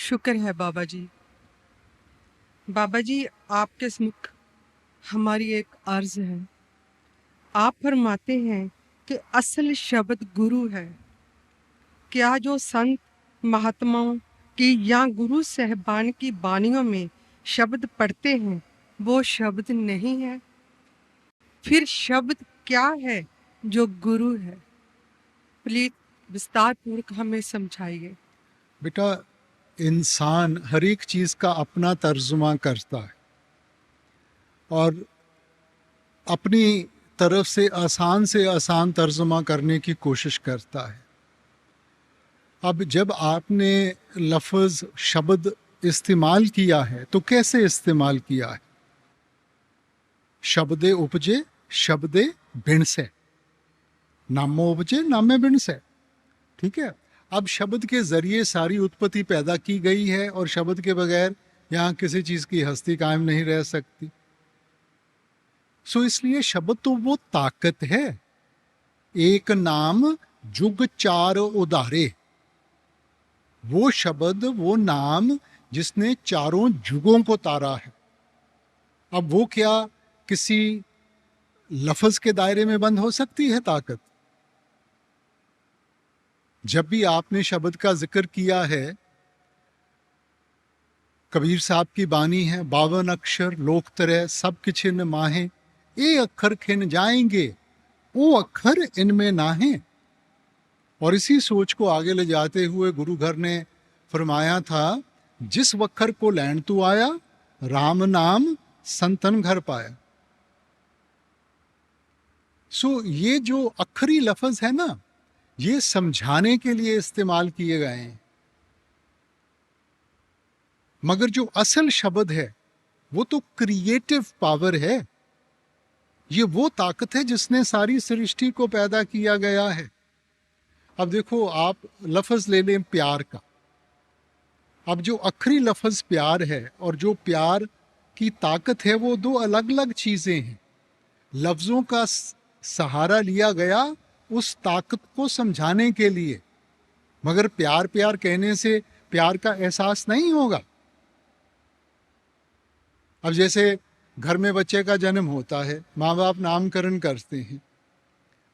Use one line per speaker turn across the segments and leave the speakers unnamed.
शुक्र है बाबा जी। बाबा जी, आपके समुख हमारी एक अर्ज है। आप फरमाते हैं कि असल शब्द गुरु है। क्या जो संत महात्माओं की या गुरु साहबान की बानियों में शब्द पढ़ते हैं वो शब्द नहीं है? फिर शब्द क्या है जो गुरु है? प्लीज विस्तार पूर्वक हमें समझाइए।
बेटा, इंसान हर एक चीज़ का अपना तर्जुमा करता है और अपनी तरफ से आसान तर्जुमा करने की कोशिश करता है। अब जब आपने लफ्ज़ शब्द इस्तेमाल किया है तो कैसे इस्तेमाल किया है? शब्दे उपजे शब्दे भिण से, नामो उपजे नामे भिण से। ठीक है। अब शब्द के जरिए सारी उत्पत्ति पैदा की गई है और शब्द के बगैर यहाँ किसी चीज़ की हस्ती कायम नहीं रह सकती। सो इसलिए शब्द तो वो ताकत है। एक नाम जुग चार उधारे, वो शब्द, वो नाम जिसने चारों जुगों को तारा है। अब वो क्या किसी लफ्ज के दायरे में बंद हो सकती है ताकत? जब भी आपने शब्द का जिक्र किया है, कबीर साहब की बानी है, 52 अक्षर लोक तरह सब किछिन माहे, ए अक्षर खिन जाएंगे वो अक्षर इनमें नाहे। और इसी सोच को आगे ले जाते हुए गुरु घर ने फरमाया था, जिस वक्खर को लैंड तू आया, राम नाम संतन घर पाया। सो ये जो अखरी लफ्ज है ना, ये समझाने के लिए इस्तेमाल किए गए हैं, मगर जो असल शब्द है वो तो क्रिएटिव पावर है। ये वो ताकत है जिसने सारी सृष्टि को पैदा किया गया है। अब देखो, आप लफ्ज ले लें प्यार का। अब जो अखरी लफ्ज प्यार है और जो प्यार की ताकत है, वो दो अलग अलग चीजें हैं। लफ्जों का सहारा लिया गया उस ताकत को समझाने के लिए, मगर प्यार प्यार कहने से प्यार का एहसास नहीं होगा। अब जैसे घर में बच्चे का जन्म होता है, माँ बाप नामकरण करते हैं,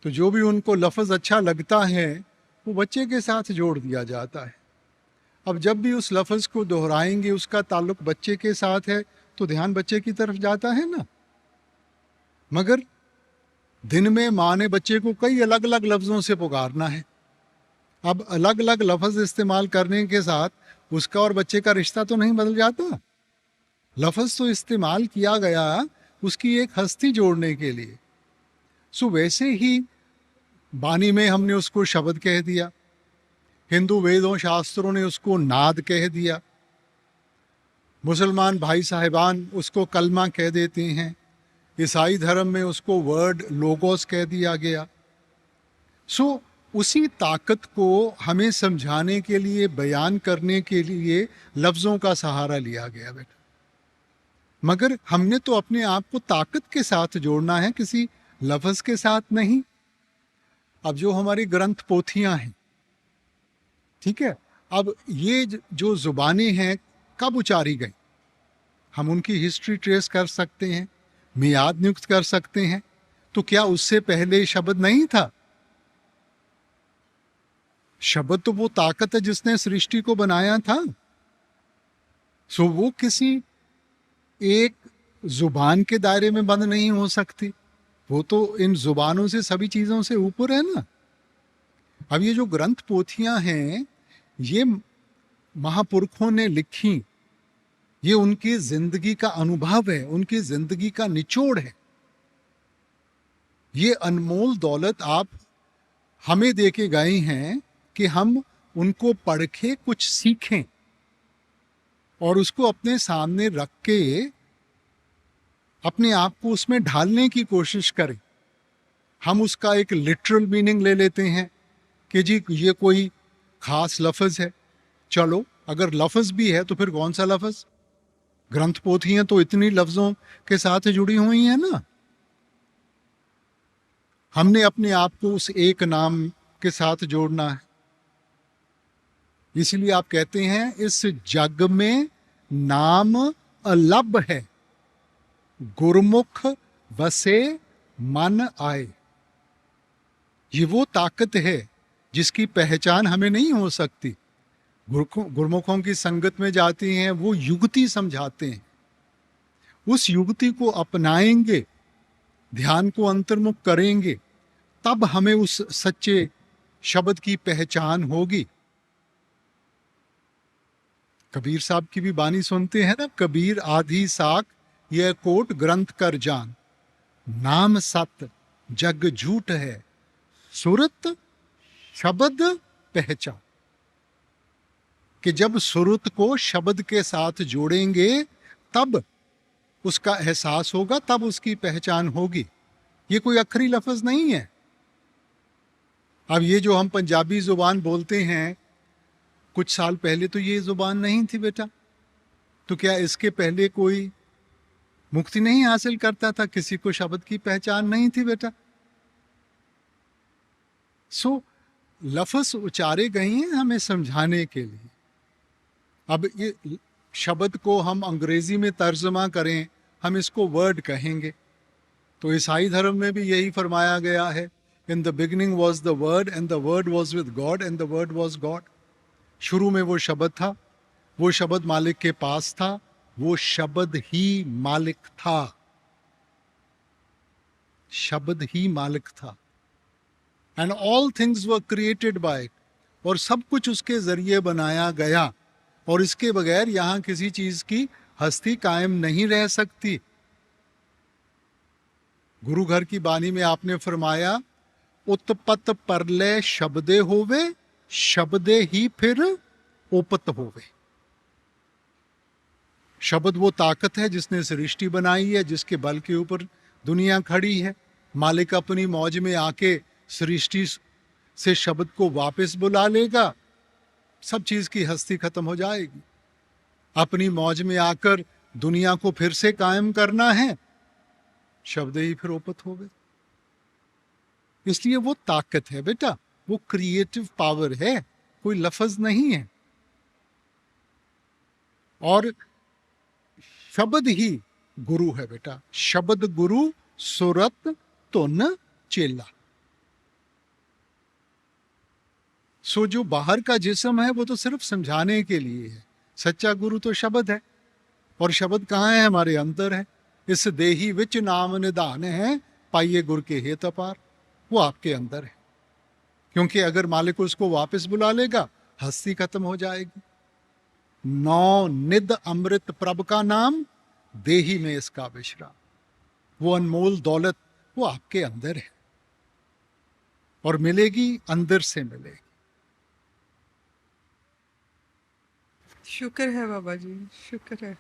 तो जो भी उनको लफ्ज अच्छा लगता है वो बच्चे के साथ जोड़ दिया जाता है। अब जब भी उस लफ्ज को दोहराएंगे, उसका ताल्लुक बच्चे के साथ है, तो ध्यान बच्चे की तरफ जाता है ना। मगर दिन में माँ ने बच्चे को कई अलग अलग लफ्जों से पुकारना है। अब अलग अलग लफ्ज इस्तेमाल करने के साथ उसका और बच्चे का रिश्ता तो नहीं बदल जाता। लफ्ज तो इस्तेमाल किया गया उसकी एक हस्ती जोड़ने के लिए। सो वैसे ही बानी में हमने उसको शब्द कह दिया, हिंदू वेदों शास्त्रों ने उसको नाद कह दिया, मुसलमान भाई साहिबान उसको कलमा कह देते हैं, ईसाई धर्म में उसको वर्ड लोगोस कह दिया गया। सो उसी ताकत को हमें समझाने के लिए, बयान करने के लिए लफ्जों का सहारा लिया गया बेटा। मगर हमने तो अपने आप को ताकत के साथ जोड़ना है, किसी लफ्ज के साथ नहीं। अब जो हमारी ग्रंथ पोथियां हैं, ठीक है, अब ये जो जुबानें हैं कब उचारी गई, हम उनकी हिस्ट्री ट्रेस कर सकते हैं, मियाद नियुक्त कर सकते हैं। तो क्या उससे पहले शब्द नहीं था? शब्द तो वो ताकत है जिसने सृष्टि को बनाया था। सो वो किसी एक जुबान के दायरे में बंद नहीं हो सकती, वो तो इन जुबानों से, सभी चीजों से ऊपर है ना। अब ये जो ग्रंथ पोथियां हैं, ये महापुरुषों ने लिखी, ये उनकी जिंदगी का अनुभव है, उनकी जिंदगी का निचोड़ है। ये अनमोल दौलत आप हमें दे के गए हैं कि हम उनको पढ़ के कुछ सीखें और उसको अपने सामने रख के अपने आप को उसमें ढालने की कोशिश करें। हम उसका एक लिटरल मीनिंग ले लेते हैं कि जी ये कोई खास लफ्ज है। चलो, अगर लफ्ज भी है तो फिर कौन सा लफ्ज? ग्रंथ पोथियां तो इतनी लफ्जों के साथ जुड़ी हुई हैं ना। हमने अपने आप को उस एक नाम के साथ जोड़ना है। इसलिए आप कहते हैं इस जग में नाम अलभ है, गुरमुख वसे मन आए। ये वो ताकत है जिसकी पहचान हमें नहीं हो सकती। गुरमुखों की संगत में जाते हैं, वो युक्ति समझाते हैं, उस युक्ति को अपनाएंगे, ध्यान को अंतर्मुख करेंगे, तब हमें उस सच्चे शब्द की पहचान होगी। कबीर साहब की भी बानी सुनते हैं ना, कबीर आधी साख यह कोट ग्रंथ कर जान, नाम सत जग झूठ है, सुरत शब्द पहचान। कि जब सुरत को शब्द के साथ जोड़ेंगे तब उसका एहसास होगा, तब उसकी पहचान होगी। ये कोई अखरी लफ्ज नहीं है। अब ये जो हम पंजाबी जुबान बोलते हैं, कुछ साल पहले तो ये जुबान नहीं थी बेटा। तो क्या इसके पहले कोई मुक्ति नहीं हासिल करता था? किसी को शब्द की पहचान नहीं थी बेटा। सो लफ्ज उचारे गए हैं हमें समझाने के लिए। अब ये शब्द को हम अंग्रेजी में तर्जमा करें, हम इसको वर्ड कहेंगे। तो ईसाई धर्म में भी यही फरमाया गया है, in the beginning was the word and the word was with God and the word was God. शुरू में वो शब्द था, वो शब्द मालिक के पास था, वो शब्द ही मालिक था, शब्द ही मालिक था। And all things were created by it, और सब कुछ उसके जरिए बनाया गया, और इसके बगैर यहां किसी चीज की हस्ती कायम नहीं रह सकती। गुरु घर की बानी में आपने फरमाया, उत्पत परलय शब्दे होवे, शब्दे ही फिर उपत होवे। शब्द वो ताकत है जिसने सृष्टि बनाई है, जिसके बल के ऊपर दुनिया खड़ी है। मालिक अपनी मौज में आके सृष्टि से शब्द को वापस बुला लेगा, सब चीज की हस्ती खत्म हो जाएगी। अपनी मौज में आकर दुनिया को फिर से कायम करना है, शब्द ही फिर उपत हो गए। इसलिए वो ताकत है बेटा, वो क्रिएटिव पावर है, कोई लफ्ज नहीं है। और शब्द ही गुरु है बेटा, शब्द गुरु सुरत तुन चेला। सो जो बाहर का जिस्म है वो तो सिर्फ समझाने के लिए है, सच्चा गुरु तो शब्द है। और शब्द कहाँ है? हमारे अंदर है। इस देही विच नाम निधान है, पाइये गुर के हेत अपार। वो आपके अंदर है, क्योंकि अगर मालिक उसको वापस बुला लेगा, हस्ती खत्म हो जाएगी। नौ निध अमृत प्रभ का नाम, देही में इसका विश्राम। वो अनमोल दौलत वो आपके अंदर है, और मिलेगी अंदर से मिलेगी।
शुक्र है बाबा जी, शुक्र है।